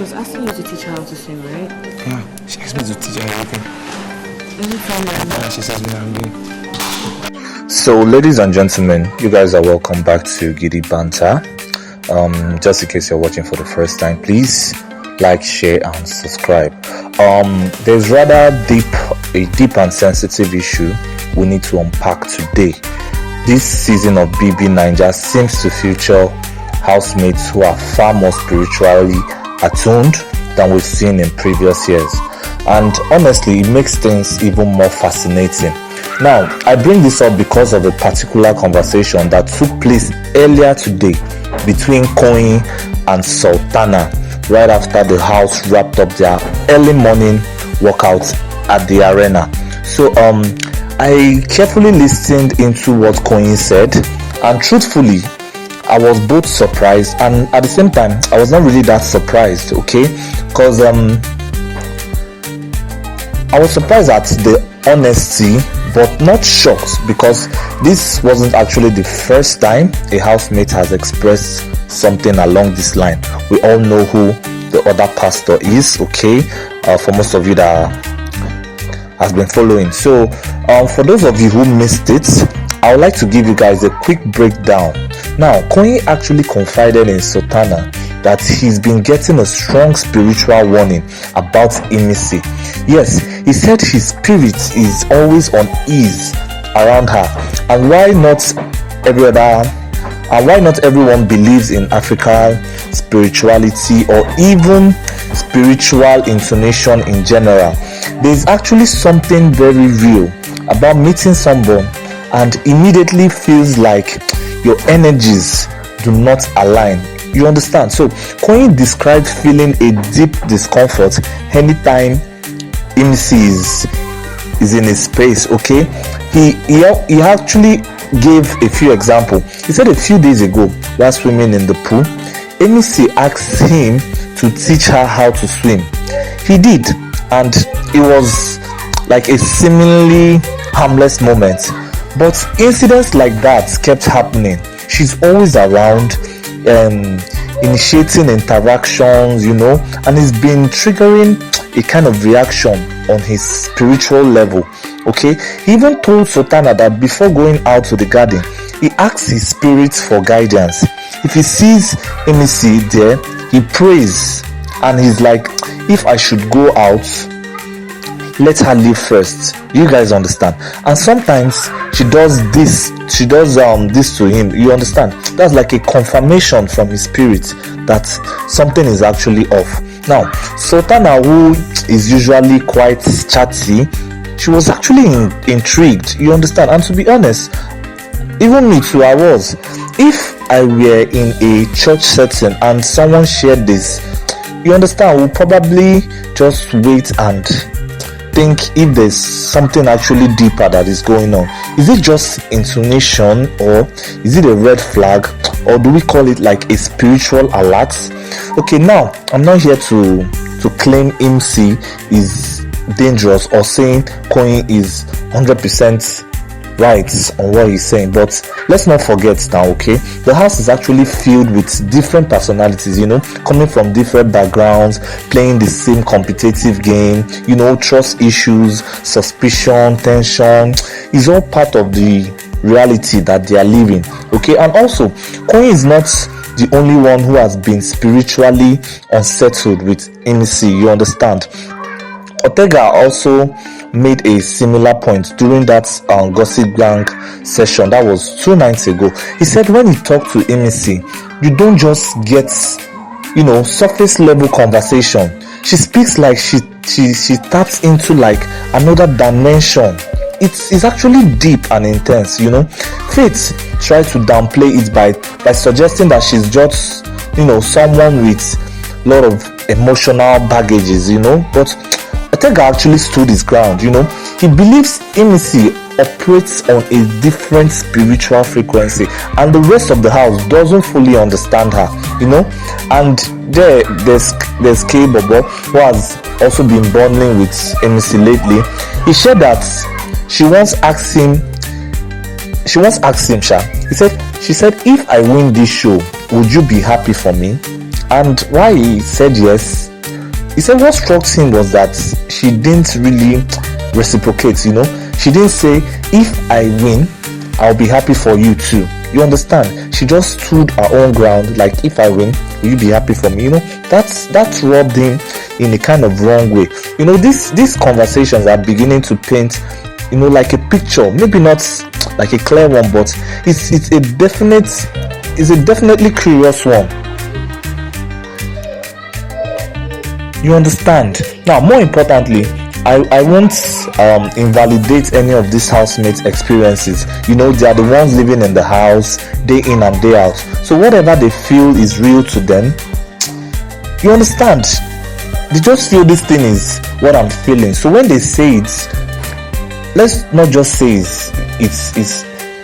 was asking you to teach her how to swim, right? Yeah, she asked me to teach her everything. Anytime She says me angry. So, ladies and gentlemen, you guys are welcome back to Gidibanter. Just in case you're watching for the first time, please like, share, and subscribe. There's rather a deep and sensitive issue we need to unpack today. This season of Bbnaija seems to feature housemates who are far more spiritually attuned than we've seen in previous years, and honestly it makes things even more fascinating. Now, I bring this up because of a particular conversation that took place earlier today between Koyin'S and Sultana right after the house wrapped up their early morning workout at the arena. So I carefully listened into what Koyin'S said, and truthfully I was both surprised and at the same time I was not really that surprised, okay? Because I was surprised at the honesty but not shocked, because this wasn't actually the first time a housemate has expressed something along this line. We all know who the other pastor is, okay? For most of you that has been following. So for those of you who missed it, I would like to give you guys a quick breakdown. Now, Koyin'S actually confided in Sultana that he's been getting a strong spiritual warning about Imisi. Yes, he said his spirit is always on ease around her, and why not everyone believes in African spirituality or even spiritual intonation in general. There's actually something very real about meeting someone and immediately feels like your energies do not align. You understand? So Koyin'S described feeling a deep discomfort anytime Imisi is in his space, okay? He actually gave a few examples. He said a few days ago, while swimming in the pool, Imisi asked him to teach her how to swim. He did, and it was like a seemingly harmless moment. But incidents like that kept happening. She's always around, initiating interactions, and it's been triggering a kind of reaction on his spiritual level, okay? He even told Sultana that before going out to the garden, he asks his spirits for guidance. If he sees Imisi there, he prays, and he's like, if I should go out, let her leave first. You guys understand? And sometimes she does this to him. You understand? That's like a confirmation from his spirit that something is actually off. Now, Sultana, who is usually quite chatty, she was actually intrigued. You understand? And to be honest, even me too, I was. If I were in a church setting and someone shared this, you understand, we'll probably just wait and think if there's something actually deeper that is going on. Is it just intonation, or is it a red flag, or do we call it like a spiritual alert? Okay, now I'm not here to claim Imisi is dangerous or saying Koyin'S is 100% right on what he's saying, but let's not forget now, okay, the house is actually filled with different personalities, coming from different backgrounds, playing the same competitive game, trust issues, suspicion, tension is all part of the reality that they are living, okay? And also, Koyin'S is not the only one who has been spiritually unsettled with Imisi, you understand. Ortega also made a similar point during that gossip gang session that was 2 nights ago. He said when he talked to Imisi, you don't just get surface level conversation. She speaks like she taps into like another dimension. It's actually deep and intense. Faith tried to downplay it by suggesting that she's just someone with a lot of emotional baggages, but Ortega actually stood his ground. He believes Imisi operates on a different spiritual frequency, and the rest of the house doesn't fully understand her. And there's K Bobo, who has also been bonding with Imisi lately. He shared that she once asked him, she said, if I win this show, would you be happy for me? And why he said yes, he said what struck him was that she didn't really reciprocate, you know. She didn't say, if I win, I'll be happy for you too. You understand? She just stood her own ground, like, if I win, will you be happy for me? You know, that rubbed him in a kind of wrong way. You know, these conversations are beginning to paint, you know, like a picture, maybe not like a clear one, but it's a definitely curious one. You understand? Now, more importantly, I won't invalidate any of these housemates' experiences. You know, they are the ones living in the house day in and day out. So whatever they feel is real to them. You understand? They just feel this thing is what I'm feeling. So when they say it, let's not just say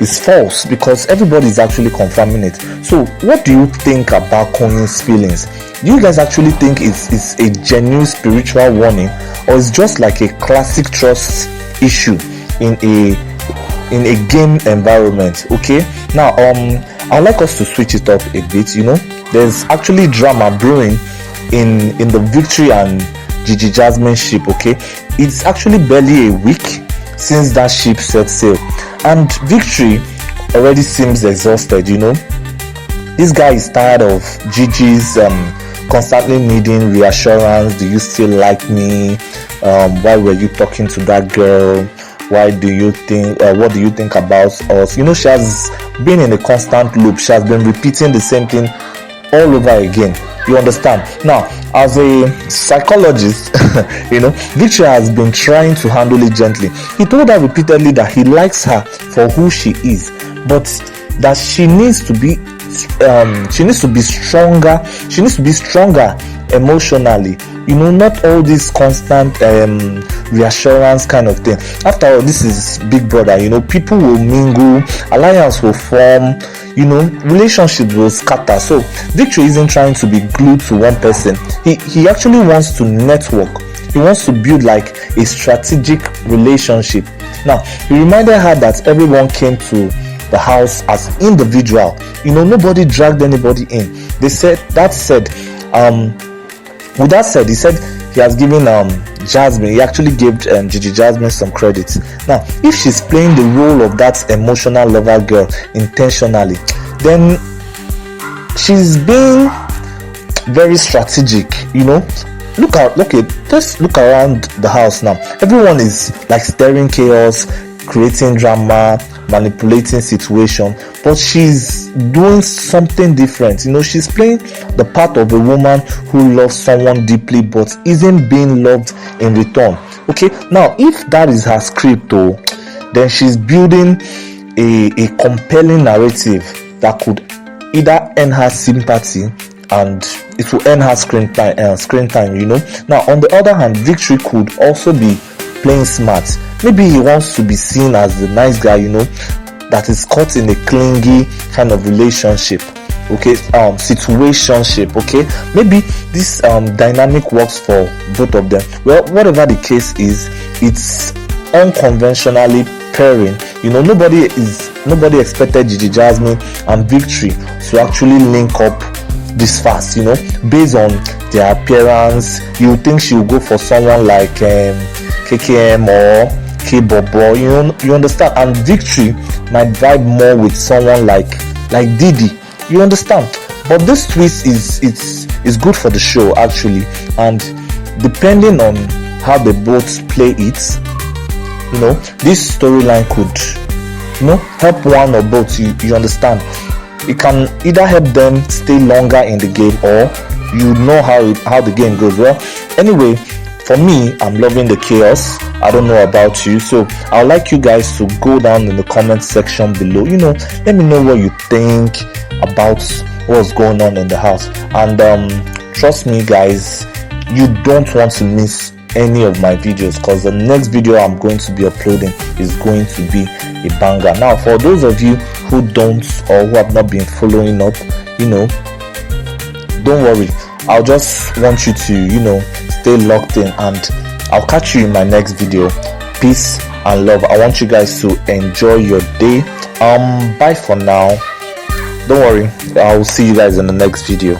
it's false, because everybody is actually confirming it. So what do you think about Koyin'S feelings? Do you guys actually think it's a genuine spiritual warning, or it's just like a classic trust issue in a game environment? Okay, now I'd like us to switch it up a bit. You know, there's actually drama brewing in the Victory and Gigi Jasmine ship. Okay, it's actually barely a week since that ship set sail, and Victory already seems exhausted. You know, this guy is tired of Gigi's constantly needing reassurance. Do you still like me? Why were you talking to that girl? Why do you think what do you think about us? You know, she has been in a constant loop. She has been repeating the same thing all over again. You understand? Now, as a psychologist, you know, Victory has been trying to handle it gently. He told her repeatedly that he likes her for who she is, but that she needs to be stronger. She needs to be stronger emotionally. You know, not all this constant reassurance kind of thing. After all, this is Big Brother. You know, people will mingle, alliance will form, you know, relationships will scatter. So Victory isn't trying to be glued to one person. He actually wants to network. He wants to build like a strategic relationship. Now, he reminded her that everyone came to the house as individual. You know, nobody dragged anybody in. With that said, he said he has given Jasmine, he actually gave Gigi Jasmine some credit. Now, if she's playing the role of that emotional lover girl intentionally, then she's being very strategic. You know, just look around the house now. Everyone is like stirring chaos, creating drama, manipulating situation, but she's doing something different. You know, she's playing the part of a woman who loves someone deeply but isn't being loved in return. Okay, now if that is her script, then she's building a compelling narrative that could either earn her sympathy and it will earn her screen time. You know, now on the other hand, Victory could also be playing smart. Maybe he wants to be seen as the nice guy, you know, that is caught in a clingy kind of relationship, okay, situationship. Okay, maybe this dynamic works for both of them. Well, whatever the case is, it's unconventionally pairing. You know, nobody expected Gigi Jasmine and Victory to actually link up this fast. You know, based on their appearance, you would think she would go for someone like KKM or K-Bobo, you understand, and Victory might vibe more with someone like Didi, you understand. But this twist is good for the show actually, and depending on how they both play it, you know, this storyline could, you know, help one or both. You understand? It can either help them stay longer in the game, or you know how the game goes. Well, anyway, for me, I'm loving the chaos. I don't know about you, so I'd like you guys to go down in the comment section below. You know, let me know what you think about what's going on in the house. And trust me guys, you don't want to miss any of my videos, because the next video I'm going to be uploading is going to be a banger. Now, for those of you who don't or who have not been following up, you know, don't worry. I'll just want you to, you know, stay locked in, and I'll catch you in my next video. Peace and love. I want you guys to enjoy your day. Bye for now. Don't worry, I'll see you guys in the next video.